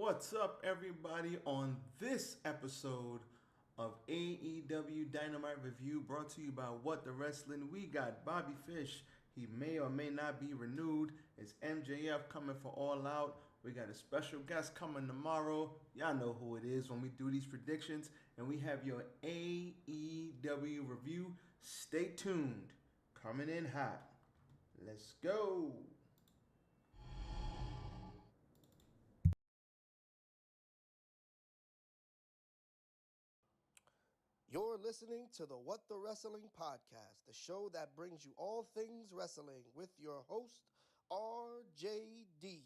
What's up, everybody? On this episode of AEW Dynamite Review, brought to you by What the Wrestling, we got Bobby Fish. He may or may not be renewed. It's MJF coming for All Out. We got a special guest coming tomorrow. Y'all know who it is when we do these predictions. And we have your AEW review. Stay tuned. Coming in hot. Let's go. You're listening to the What the Wrestling Podcast, the show that brings you all things wrestling with your host, RJD.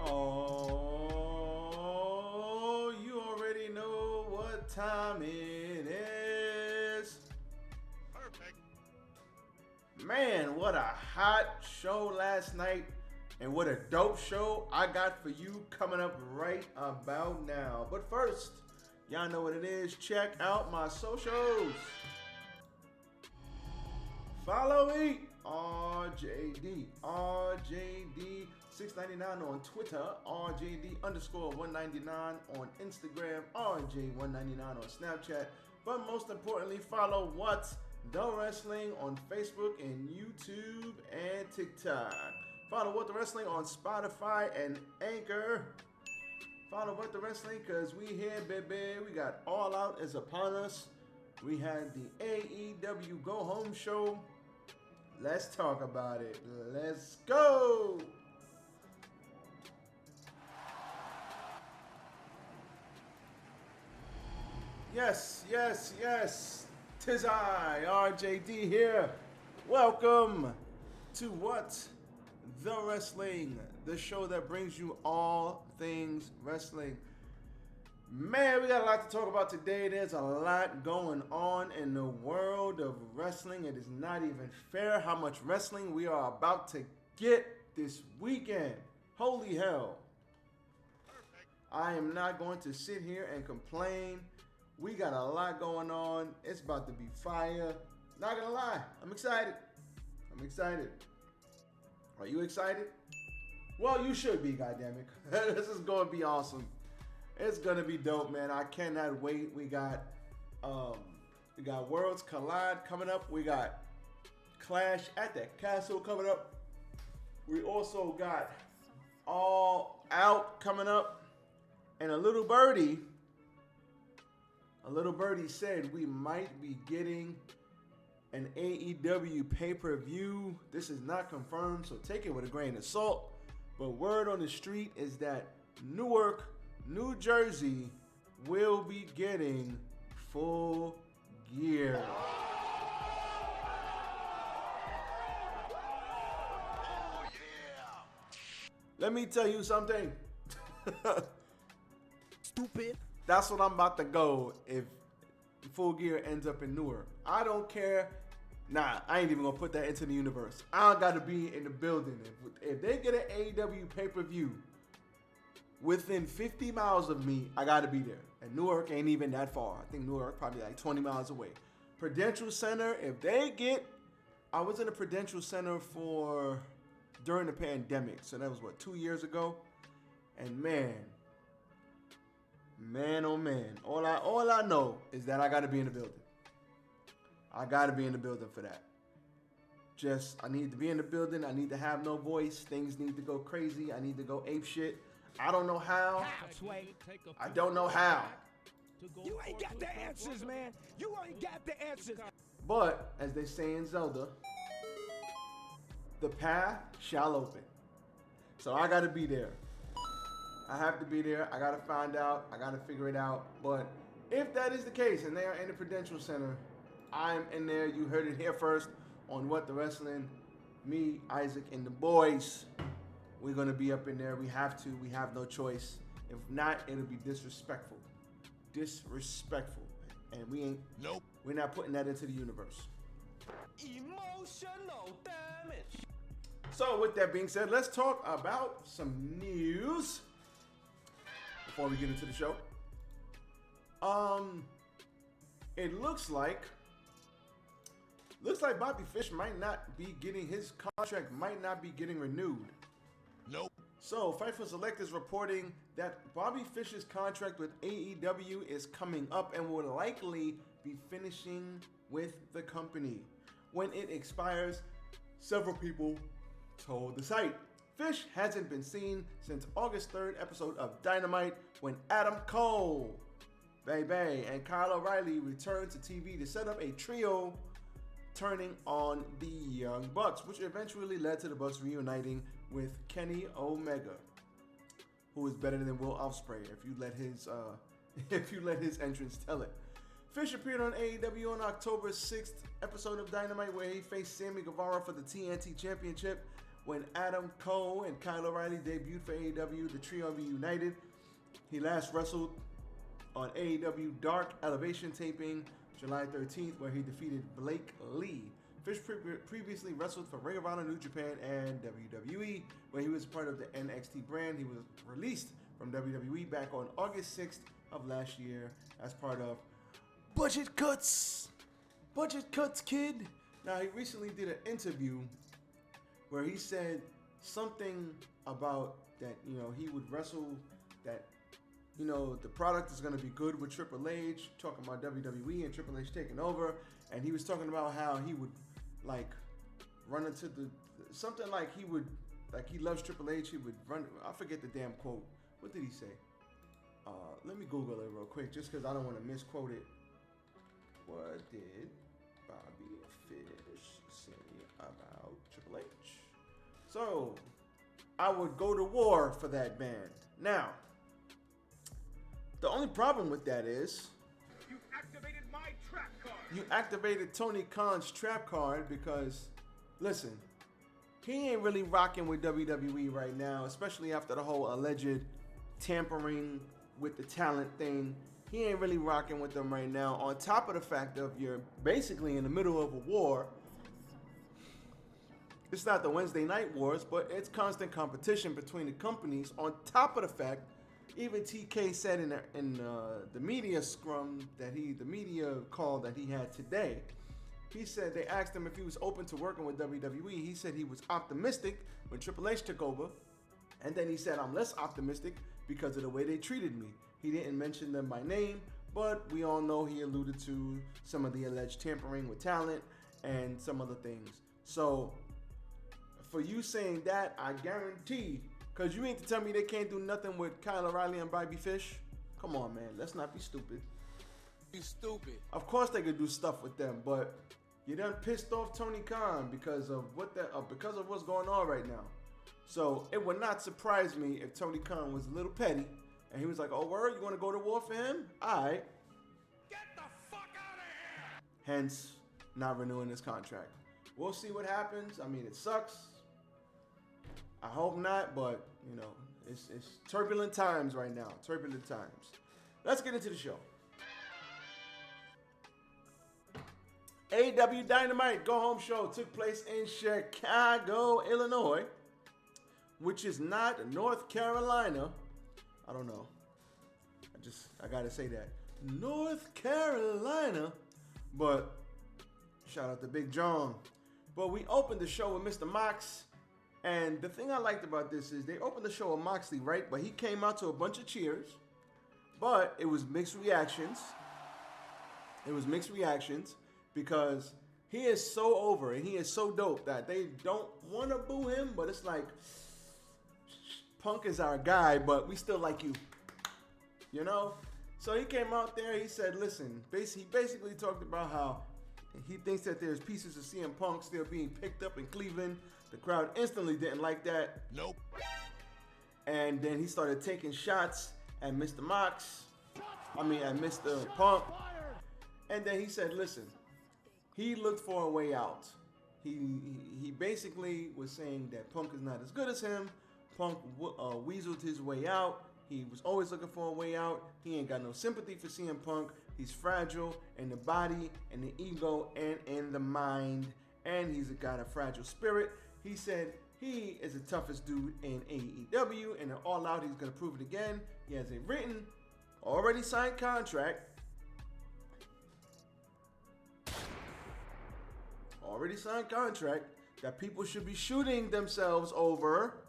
Oh, you already know what time it is. Perfect. Man, what a hot show last night. And what a dope show I got for you coming up right about now. But first, y'all know what it is. Check out my socials. Follow me, RJD. RJD699 on Twitter. RJD_199 on Instagram. RJ199 on Snapchat. But most importantly, follow What's the Wrestling on Facebook and YouTube and TikTok. Follow What the Wrestling on Spodify and Anchor. Follow What the Wrestling because we here, baby. We got All Out is upon us. We had the AEW Go Home show. Let's talk about it. Let's go. Yes. Tis I, RJD here. Welcome to What the Wrestling, the show that brings you all things wrestling. Man, we got a lot to talk about today. There's a lot going on in the world of wrestling. It is not even fair how much wrestling we are about to get this weekend. Holy hell. I am not going to sit here and complain. We got a lot going on. It's about to be fire. Not gonna lie, I'm excited. Are you excited? Well, you should be, goddammit. This is gonna be awesome. It's gonna be dope, man. I cannot wait. We got Worlds Collide coming up. We got Clash at the Castle coming up. We also got All Out coming up. And a little birdie said we might be getting an AEW Pay Per View. This is not confirmed, so take it with a grain of salt. But word on the street is that Newark, New Jersey will be getting Full Gear. Oh, yeah. Let me tell you something. Stupid. That's what I'm about to go if Full Gear ends up in Newark. I don't care. Nah, I ain't even gonna put that into the universe. I don't gotta be in the building. If they get an AEW pay-per-view within 50 miles of me, I gotta be there. And Newark ain't even that far. I think Newark probably like 20 miles away. Prudential Center, if they get, I was in a Prudential Center during the pandemic. So that was 2 years ago. And man, oh man, all I know is that I gotta be in the building. I gotta be in the building for that. I need to be in the building. I need to have no voice. Things need to go crazy. I need to go ape shit. I don't know how. I don't know how. You ain't got the answers, man. You ain't got the answers. But, as they say in Zelda, the path shall open. So I gotta be there. I have to be there. I gotta find out. I gotta figure it out. But if that is the case and they are in the Prudential Center, I'm in there. You heard it here first on What the Wrestling. Me, Isaac, and the boys. We're gonna be up in there. We have to. We have no choice. If not, it'll be disrespectful. Disrespectful. And we ain't. Nope. We're not putting that into the universe. Emotional damage. So with that being said, let's talk about some news before we get into the show. It looks like Bobby Fish might not be getting his contract might not be getting renewed. Nope. So Fightful Select is reporting that Bobby Fish's contract with AEW is coming up and will likely be finishing with the company. When it expires, several people told the site. Fish hasn't been seen since August 3rd episode of Dynamite when Adam Cole, Bay, and Kyle O'Reilly returned to TV to set up a trio turning on the Young Bucks, which eventually led to the Bucks reuniting with Kenny Omega, who is better than Will Ospreay if you let his entrance tell it. Fish appeared on AEW on October 6th episode of Dynamite where he faced Sammy Guevara for the TNT Championship. When Adam Cole and Kyle O'Reilly debuted for AEW, the trio reunited. He last wrestled on AEW Dark Elevation taping July 13th where he defeated Blake Lee. Fish previously wrestled for Ring of Honor, New Japan, and WWE where he was part of the NXT brand. He was released from WWE back on August 6th of last year as part of Budget Cuts. Budget Cuts, kid. Now, he recently did an interview where he said something about that, he would wrestle, that, the product is going to be good with Triple H, talking about WWE and Triple H taking over. And he was talking about how he would, run into something like he loves Triple H. He would run, I forget the damn quote. What did he say? Let me Google it real quick just because I don't want to misquote it. What did Bobby Fish say about Triple H? So, I would go to war for that band. Now, the only problem with that is You activated my trap card. you activated Tony Khan's trap card because, listen, he ain't really rocking with WWE right now, especially after the whole alleged tampering with the talent thing. He ain't really rocking with them right now. On top of the fact of you're basically in the middle of a war. It's not the Wednesday night wars, but it's constant competition between the companies. On top of the fact, even TK said in the media scrum the media call that he had today, he said they asked him if he was open to working with WWE. He said he was optimistic when Triple H took over, and then he said I'm less optimistic because of the way they treated me. He didn't mention them by name, but we all know he alluded to some of the alleged tampering with talent and some other things. So, for you saying that, I guarantee, because you mean to tell me they can't do nothing with Kyle O'Reilly and Bobby Fish? Come on, man. Let's not be stupid. You stupid. Of course they could do stuff with them, but you done pissed off Tony Khan because of what's going on right now. So, it would not surprise me if Tony Khan was a little petty and he was like, oh, word, you want to go to war for him? All right. Get the fuck out of here! Hence, not renewing his contract. We'll see what happens. I mean, it sucks. I hope not, but, it's turbulent times right now. Turbulent times. Let's get into the show. AEW Dynamite Go Home Show took place in Chicago, Illinois, which is not North Carolina. I don't know. I gotta say that. North Carolina. But shout out to Big John. But we opened the show with Mr. Mox. And the thing I liked about this is they opened the show with Moxley, right? But he came out to a bunch of cheers. But it was mixed reactions. Because he is so over and he is so dope that they don't want to boo him. But it's like, Punk is our guy, but we still like you. So he came out there, he said, listen, he basically talked about how He thinks that there's pieces of CM Punk still being picked up in Cleveland. The crowd instantly didn't like that. Nope. And then he started taking shots at Mr. Mox. At Mr. Punk. And then he said, listen, he looked for a way out. He basically was saying that Punk is not as good as him. Punk weaseled his way out. He was always looking for a way out. He ain't got no sympathy for CM Punk. He's fragile in the body, in the ego, and in the mind. And he's got a fragile spirit. He said he is the toughest dude in AEW, and All Out, he's going to prove it again. He has a written, already signed contract. Already signed contract that people should be shooting themselves over.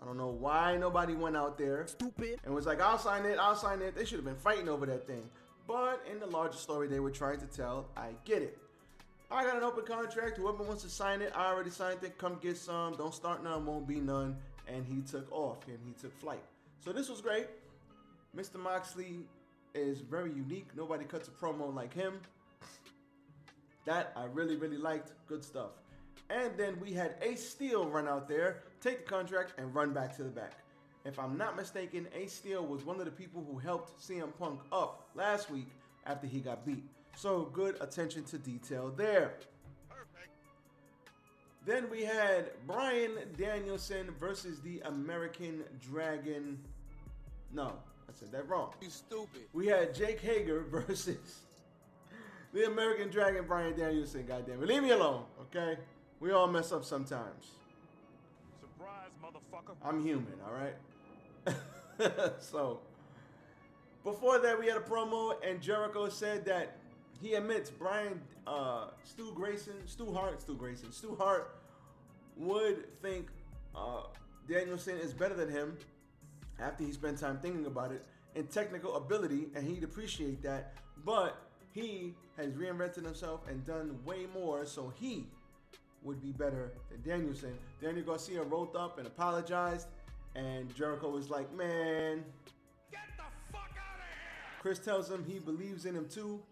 I don't know why nobody went out there Stupid. and was like, I'll sign it, I'll sign it. They should have been fighting over that thing. But in the larger story they were trying to tell, I get it. I got an open contract. Whoever wants to sign it, I already signed it. Come get some. Don't start none, won't be none. And he took off and he took flight. So this was great. Mr. Moxley is very unique. Nobody cuts a promo like him. That I really, really liked. Good stuff. And then we had Ace Steel run out there, take the contract, and run back to the back. If I'm not mistaken, Ace Steel was one of the people who helped CM Punk up last week after he got beat. So good attention to detail there. Perfect. Then we had Bryan Danielson versus the American Dragon. No, I said that wrong. You stupid. We had Jake Hager versus the American Dragon, Bryan Danielson. Goddamn it. Leave me alone, okay? We all mess up sometimes. Surprise, motherfucker. I'm human, all right? So, before that, we had a promo, and Jericho said that he admits Stu Hart would think Danielson is better than him after he spent time thinking about it in technical ability, and he'd appreciate that. But he has reinvented himself and done way more, so he would be better than Danielson. Daniel Garcia rolled up and apologized, and Jericho was like, man. Get the fuck out of here! Chris tells him he believes in him too.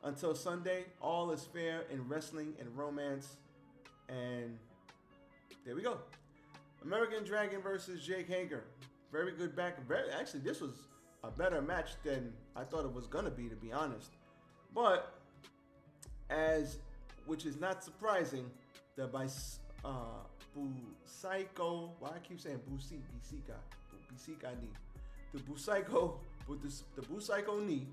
Until Sunday, all is fair in wrestling and romance. And there we go. American Dragon versus Jake Hager. Very good back. Actually, this was a better match than I thought it was going to be honest. But, which is not surprising, the Busaico, why I keep saying Busaico knee. The Busaico knee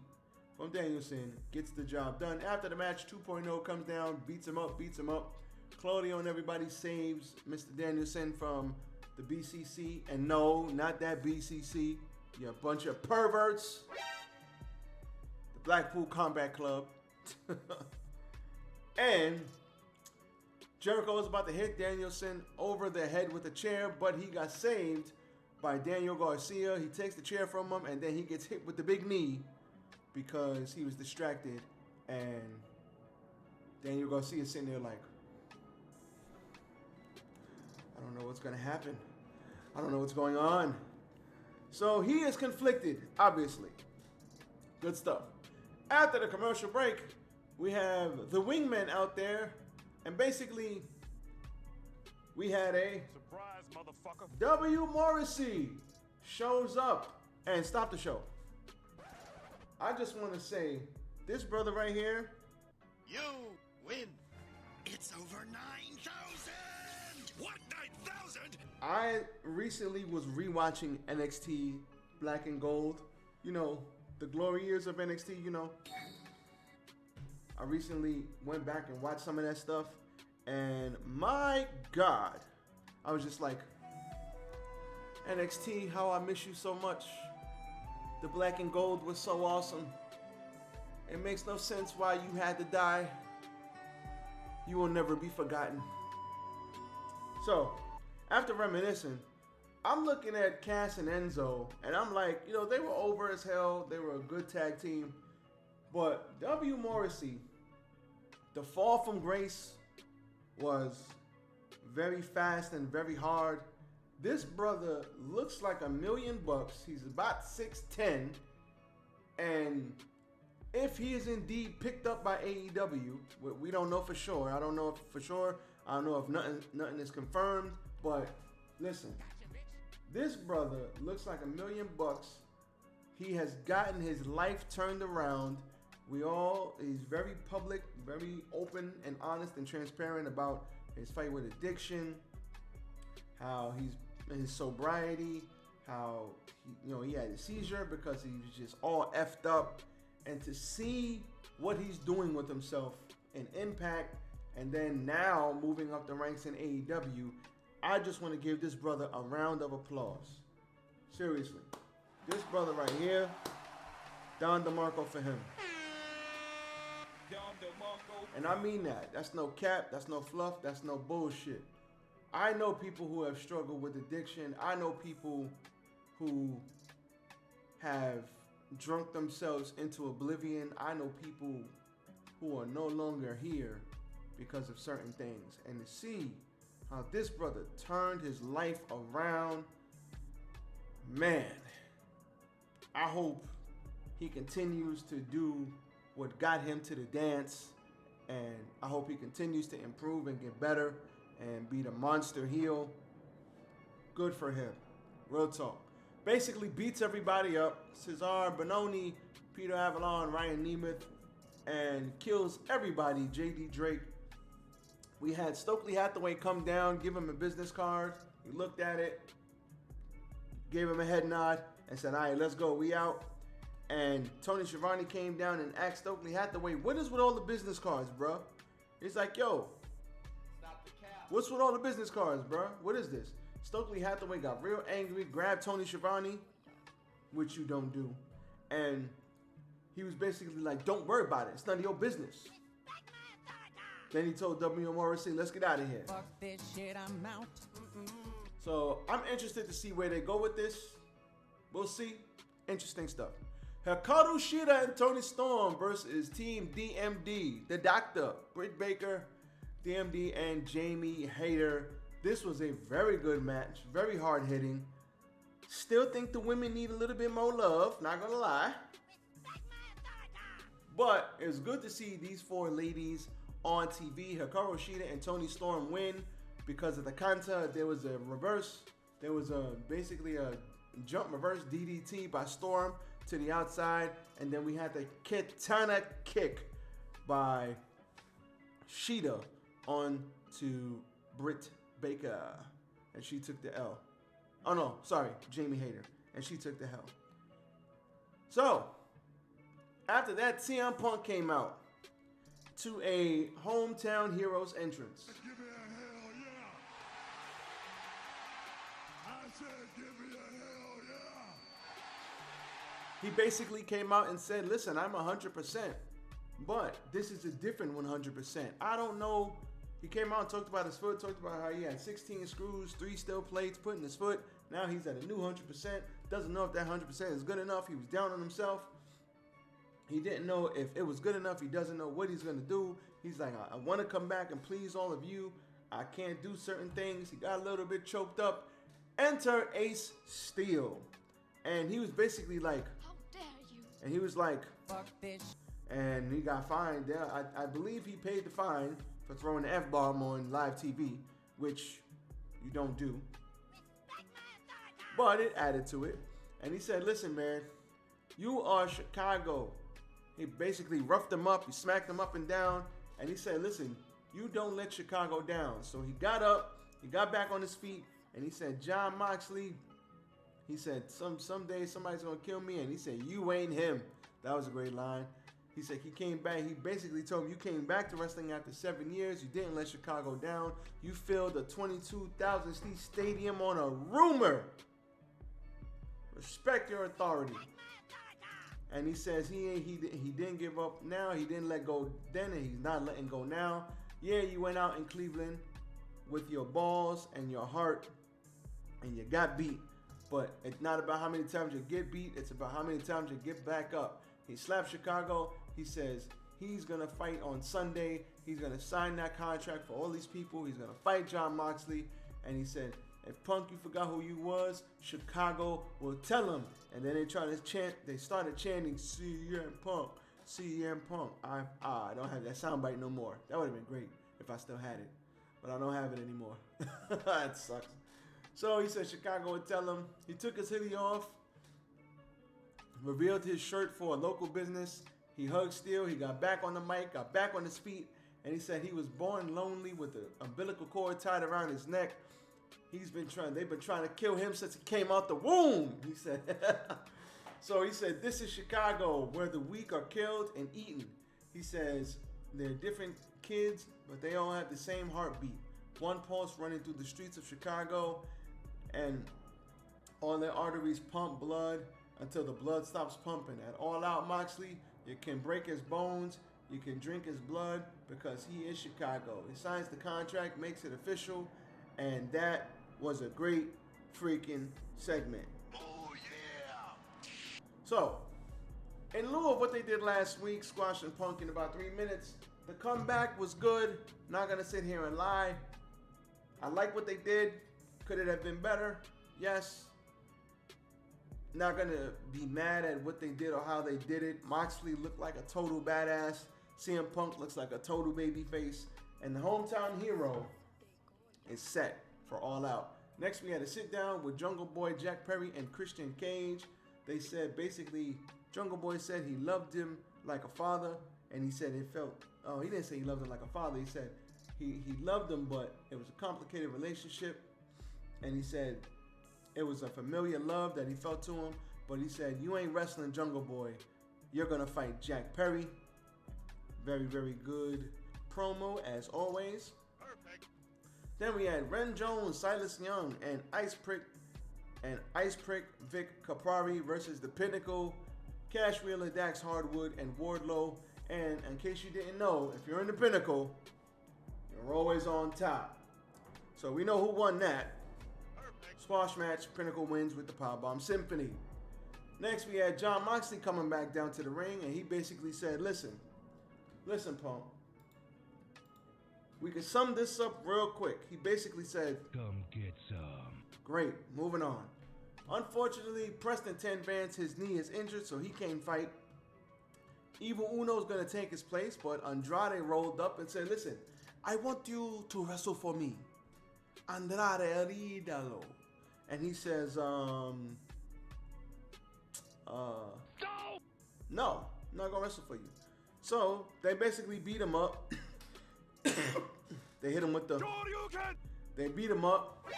from Danielson gets the job done. After the match, 2.0 comes down, beats him up. Claudio and everybody saves Mr. Danielson from the BCC. And no, not that BCC. You're a bunch of perverts. The Blackpool Combat Club. And Jericho was about to hit Danielson over the head with a chair, but he got saved by Daniel Garcia. He takes the chair from him, and then he gets hit with the big knee because he was distracted. And Daniel Garcia is sitting there like, I don't know what's going to happen. I don't know what's going on. So he is conflicted, obviously. Good stuff. After the commercial break, we have the Wingmen out there. And basically, we had a Surprise, motherfucker. W. Morrissey shows up and stop the show. I just want to say, this brother right here, You win. It's over 9,000! What, 9,000? I recently was rewatching NXT Black and Gold. You know, the glory years of NXT, you know. I recently went back and watched some of that stuff, and my God, I was just like, NXT, how I miss you so much. The Black and Gold was so awesome. It makes no sense why you had to die. You will never be forgotten. So, after reminiscing, I'm looking at Cass and Enzo, and I'm like, you know, they were over as hell. They were a good tag team. But W. Morrissey, the fall from grace was very fast and very hard. This brother looks like $1 million. He's about 6'10", and if he is indeed picked up by AEW, we don't know for sure. I don't know if for sure. I don't know if nothing is confirmed. But listen, this brother looks like $1 million. He has gotten his life turned around. He's very public, very open and honest and transparent about his fight with addiction, how his sobriety, how he had a seizure because he was just all effed up. And to see what he's doing with himself in Impact and then now moving up the ranks in AEW, I just want to give this brother a round of applause. Seriously. This brother right here, Don DeMarco for him. And I mean that. That's no cap. That's no fluff. That's no bullshit. I know people who have struggled with addiction. I know people who have drunk themselves into oblivion. I know people who are no longer here because of certain things. And to see how this brother turned his life around, man, I hope he continues to do what got him to the dance, and I hope he continues to improve and get better and be the monster heel. Good for him. Real talk. Basically beats everybody up. Cesar, Bononi, Peter Avalon, Ryan Nemeth, and kills everybody. JD Drake. We had Stokely Hathaway come down, give him a business card. He looked at it, gave him a head nod, and said, all right, let's go. We out. And Tony Schiavone came down and asked Stokely Hathaway, what is with all the business cards, bro? He's like, yo, Stop the cap. what's with all the business cards, bro? What is this? Stokely Hathaway got real angry, grabbed Tony Schiavone, which you don't do. And he was basically like, don't worry about it. It's none of your business. Then he told W. Morrissey, let's get out of here. Fuck this shit, I'm out. So I'm interested to see where they go with this. We'll see. Interesting stuff. Hikaru Shida and Tony Storm versus Team DMD. The Doctor, Britt Baker, DMD, and Jamie Hager. This was a very good match. Very hard hitting. Still think the women need a little bit more love. Not gonna lie. But it's good to see these four ladies on TV. Hikaru Shida and Tony Storm win because of the kanta. There was a reverse. There was basically a jump reverse DDT by Storm to the outside, and then we had the Katana kick by Shida on to Britt Baker, and she took the L. Oh no, sorry, Jamie Hader, and she took the L. So after that, CM Punk came out to a Hometown Heroes entrance. Give me a hell yeah! I said give me a hell yeah! He basically came out and said, listen, I'm 100%, but this is a different 100%. I don't know. He came out and talked about his foot, talked about how he had 16 screws, 3 steel plates put in his foot. Now he's at a new 100%. Doesn't know if that 100% is good enough. He was down on himself. He didn't know if it was good enough. He doesn't know what he's going to do. He's like, I want to come back and please all of you. I can't do certain things. He got a little bit choked up. Enter Ace Steel. And he was basically like, How dare you? and he was like, Fuck this. and he got fined. I believe he paid the fine for throwing the F-bomb on live TV, which you don't do. But it added to it. And he said, listen, man, you are Chicago. He basically roughed him up. He smacked him up and down. And he said, listen, you don't let Chicago down. So he got up. He got back on his feet. And he said, John Moxley, he said, someday somebody's going to kill me. And he said, you ain't him. That was a great line. He said he came back. He basically told him you came back to wrestling after 7 years. You didn't let Chicago down. You filled a 22,000 seat stadium on a rumor. Respect your authority. And he says he didn't give up now. He didn't let go then, and he's not letting go now. Yeah, you went out in Cleveland with your balls and your heart, and you got beat. But it's not about how many times you get beat. It's about how many times you get back up. He slapped Chicago. He says he's going to fight on Sunday. He's going to sign that contract for all these people. He's going to fight John Moxley. And he said, if Punk, you forgot who you was, Chicago will tell him. And then they started chanting CM Punk, CM Punk. I don't have that soundbite no more. That would have been great if I still had it. But I don't have it anymore. That sucks. So he said Chicago would tell him. He took his hoodie off, revealed his shirt for a local business. He hugged Steel. He got back on the mic, got back on his feet, and he said he was born lonely with an umbilical cord tied around his neck. They've been trying to kill him since he came out the womb, he said. So he said, this is Chicago, where the weak are killed and eaten. He says, they're different kids, but they all have the same heartbeat. One pulse running through the streets of Chicago, and all their arteries pump blood until the blood stops pumping. At All Out Moxley, you can break his bones, you can drink his blood, because he is Chicago. He signs the contract, makes it official, and that was a great freaking segment. Oh, yeah! So, in lieu of what they did last week, squashing Punk in about 3 minutes, the comeback was good. Not gonna sit here and lie. I like what they did. Could it have been better? Yes. Not gonna be mad at what they did or how they did it. Moxley looked like a total badass. CM Punk looks like a total babyface. And the hometown hero is set for All Out. Next, we had a sit down with Jungle Boy, Jack Perry, and Christian Cage. They said basically, Jungle Boy said he loved him like a father, and he said it felt, oh, he didn't say he loved him like a father. He said he loved him, but it was a complicated relationship. And he said it was a familiar love that he felt to him, but he said, you ain't wrestling Jungle Boy. You're going to fight Jack Perry. Very, very good promo, as always. Perfect. Then we had Ren Jones, Silas Young, and Ice Prick Vic Caprari versus The Pinnacle, Cash Wheeler, Dax Hardwood, and Wardlow. And in case you didn't know, if you're in The Pinnacle, you're always on top. So we know who won that. Perfect. Squash match, Pinnacle wins with the Powerbomb Symphony. Next, we had John Moxley coming back down to the ring, and he basically said, listen, Punk, we can sum this up real quick. He basically said, Come get some. great, moving on. Unfortunately, Preston 10 Vance, his knee is injured, so he can't fight. Evil Uno's going to take his place, but Andrade rolled up and said, listen, I want you to wrestle for me. Andrade Idolo. And he says, no, I'm not going to wrestle for you. So, they basically beat him up. They hit him with the... They beat him up.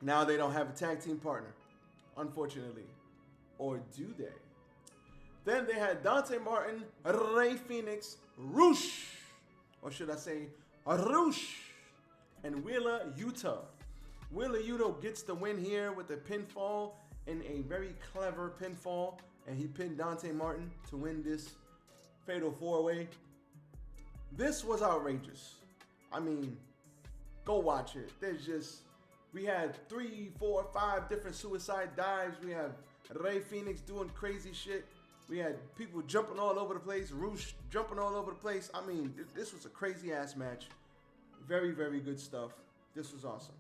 Now they don't have a tag team partner, unfortunately. Or do they? Then they had Dante Martin, Rey Fenix, Roosh. Or should I say, Roosh. And Wheeler Yuta. Wheeler Yuta gets the win here with a pinfall in a very clever pinfall. And he pinned Dante Martin to win this Fatal 4-Way. This was outrageous. I mean, go watch it. We had 3, 4, 5 different suicide dives. We have Rey Fenix doing crazy shit. We had people jumping all over the place. Roosh jumping all over the place. I mean, this was a crazy ass match. Very, very good stuff. This was awesome.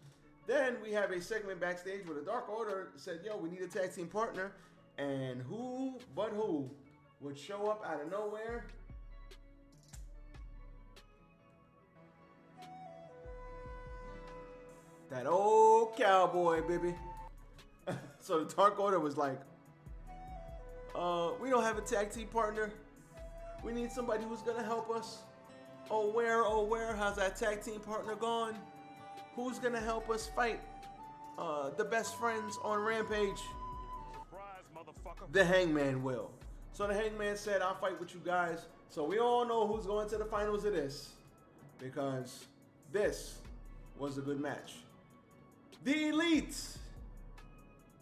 Then we have a segment backstage where the Dark Order said, yo, we need a tag team partner. And who but who would show up out of nowhere? That old cowboy, baby. So the Dark Order was like, we don't have a tag team partner. We need somebody who's gonna help us. Oh where, how's that tag team partner gone? Who's gonna help us fight the best friends on Rampage? Surprise, motherfucker. The Hangman will. So the Hangman said, I'll fight with you guys. So we all know who's going to the finals of this, because this was a good match. The Elite.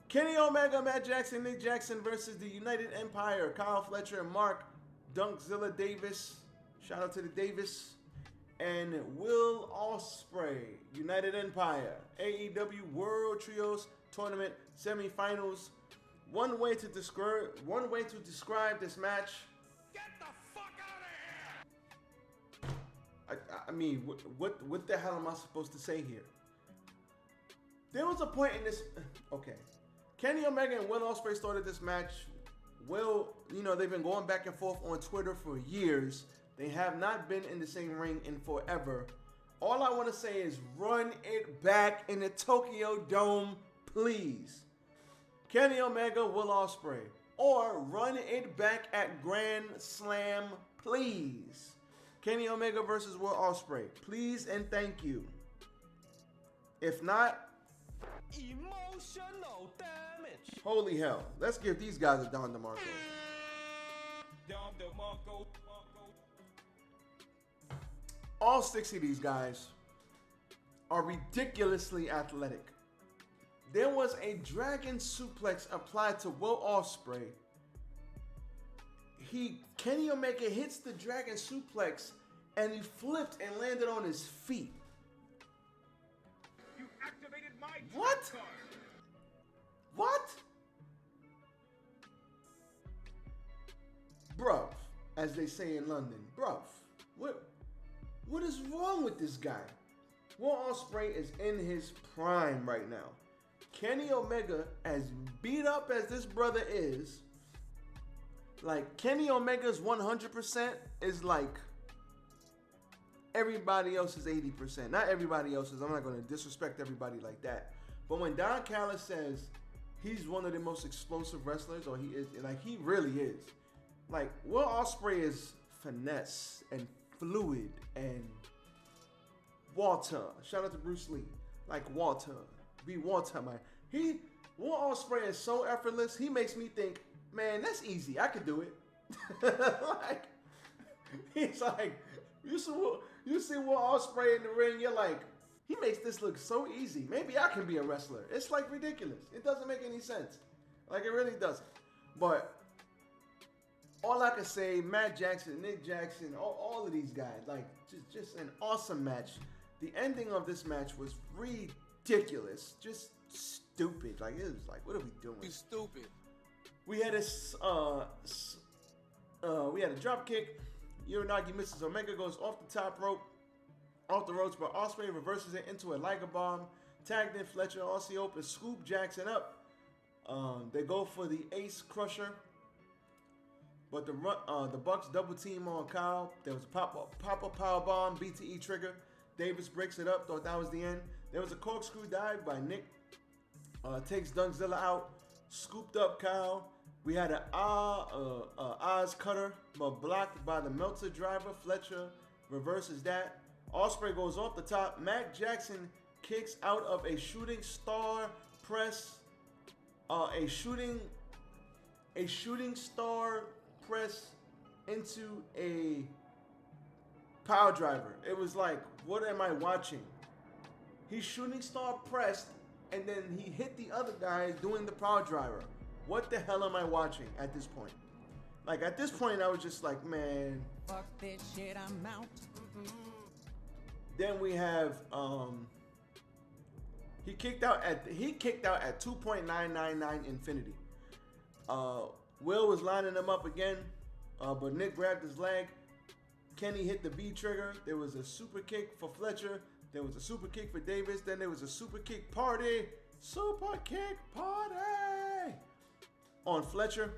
Kenny Omega, Matt Jackson, Nick Jackson versus the United Empire. Kyle Fletcher and Mark Dunkzilla Davis. Shout out to the Davis. And Will Ospreay. United Empire. AEW World Trios Tournament Semifinals. One way to describe this match. Get the fuck out of here! I mean, what the hell am I supposed to say here? There was a point in this. Okay, Kenny Omega and Will Ospreay started this match they've been going back and forth on Twitter for years. They have not been in the same ring in forever. All I want to say is run it back in the Tokyo Dome, please. Kenny Omega, Will Ospreay. Or run it back at Grand Slam, please. Kenny Omega versus Will Ospreay. Please and thank you. If not, Emotional damage. holy hell. Let's give these guys a Don DeMarco. All 6 of these guys are ridiculously athletic. There was a dragon suplex applied to Will Ospreay. Kenny Omega hits the dragon suplex and he flipped and landed on his feet. You activated my What? card. What? Bruv, as they say in London. Bruv, what is wrong with this guy? Will Ospreay is in his prime right now. Kenny Omega, as beat up as this brother is, like Kenny Omega's 100% is like everybody else's 80%. Not everybody else's. I'm not going to disrespect everybody like that. But when Don Callis says he's one of the most explosive wrestlers, or he is, like he really is. Like Will Ospreay is finesse and fluid and water. Shout out to Bruce Lee. Like water. Be water, man. Will Ospreay is so effortless. He makes me think, man, that's easy. I could do it. Like he's like, you see Will Ospreay in the ring. You're like, he makes this look so easy. Maybe I can be a wrestler. It's like ridiculous. It doesn't make any sense. Like it really doesn't. But all I can say, Matt Jackson, Nick Jackson, all of these guys, like just an awesome match. The ending of this match was ridiculous. Just stupid. Like it was like, what are we doing? You stupid. We had this we had a drop kick. Uranagi misses. Omega goes off the top rope, off the ropes, but Ospreay reverses it into a Liger bomb. Tagged in Fletcher, Aussie open, scoop Jackson up. They go for the Ace Crusher, but the Bucks double team on Kyle. There was a pop-up power bomb, BTE trigger. Davis breaks it up. Thought that was the end. There was a corkscrew dive by Nick. Takes Dunkzilla out. Scooped up Kyle. We had an Oz cutter, but blocked by the Meltzer driver. Fletcher reverses that. Ospreay goes off the top. Mac Jackson kicks out of a shooting star press. A shooting star press into a power driver. It was like, what am I watching? He shooting star pressed, and then he hit the other guy doing the power driver. What the hell am I watching at this point? Like at this point, I was just like, man. Fuck this shit, I'm out. Then we have he kicked out at 2.999 infinity. Will was lining him up again, but Nick grabbed his leg. Kenny hit the V trigger. There was a super kick for Fletcher. There was a super kick for Davis. Then there was a super kick party. Super kick party on Fletcher.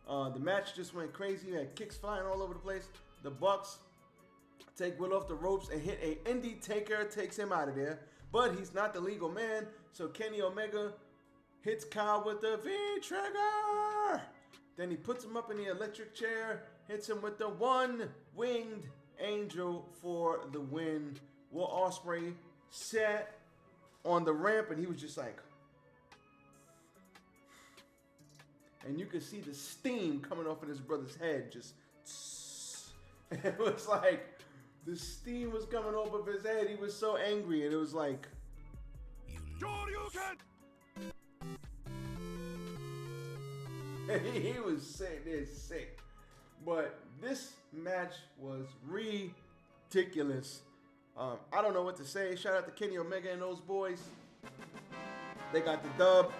The match just went crazy. We had kicks flying all over the place. The Bucks take Will off the ropes and hit a Indy Taker, takes him out of there. But he's not the legal man, so Kenny Omega hits Kyle with the V-Trigger. Then he puts him up in the electric chair, hits him with the one-winged angel for the win. Will Ospreay sat on the ramp and he was just like, and you could see the steam coming off of his brother's head, just, it was like, the steam was coming off of his head. He was so angry, and it was like, he was saying this sick. But this match was ridiculous. I don't know what to say. Shout out to Kenny Omega and those boys. They got the dub.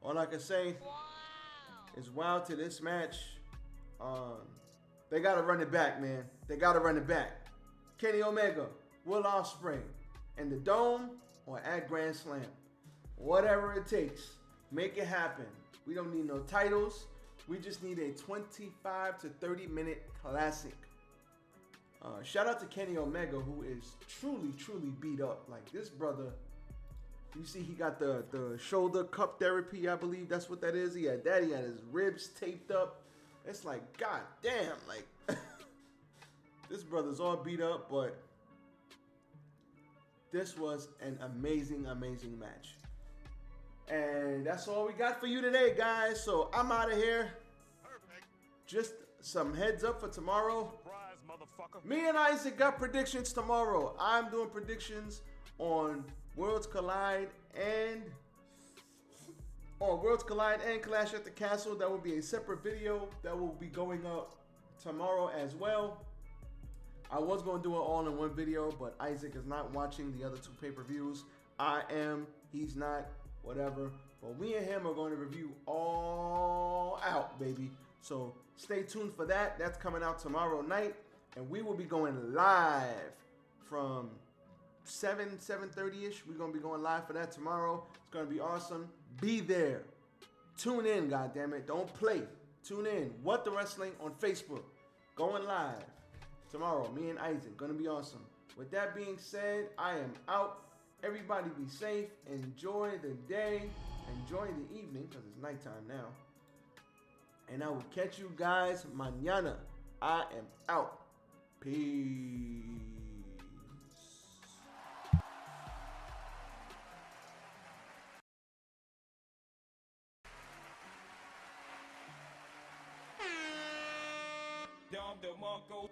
All I can say is wow to this match. They got to run it back, man. They got to run it back. Kenny Omega, Will Ospreay, in the Dome or at Grand Slam. Whatever it takes, make it happen. We don't need no titles. We just need a 25 to 30 minute classic. Shout out to Kenny Omega, who is truly beat up. Like, this brother, you see he got the shoulder cup therapy, I believe that's what that is. He had his ribs taped up. It's like, god damn, like this brother's all beat up, but this was an amazing match. And that's all we got for you today, guys. So I'm out of here. Perfect. Just some heads up for tomorrow. Surprise, motherfucker. Me and Isaac got predictions tomorrow. I'm doing predictions on Worlds Collide and Clash at the Castle. That will be a separate video that will be going up tomorrow as well. I was going to do it all in one video, but Isaac is not watching the other two pay-per-views. I am. He's not. Whatever. But we and him are going to review all out, baby. So stay tuned for that. That's coming out tomorrow night. And we will be going live from 7:30ish. We're going to be going live for that tomorrow. It's going to be awesome. Be there. Tune in, goddammit. Don't play. Tune in. What the Wrestling on Facebook. Going live tomorrow. Me and Isaac. Going to be awesome. With that being said, I am out. Everybody be safe. Enjoy the day. Enjoy the evening, because it's nighttime now. And I will catch you guys mañana. I am out. Peace. Dom DeMarco.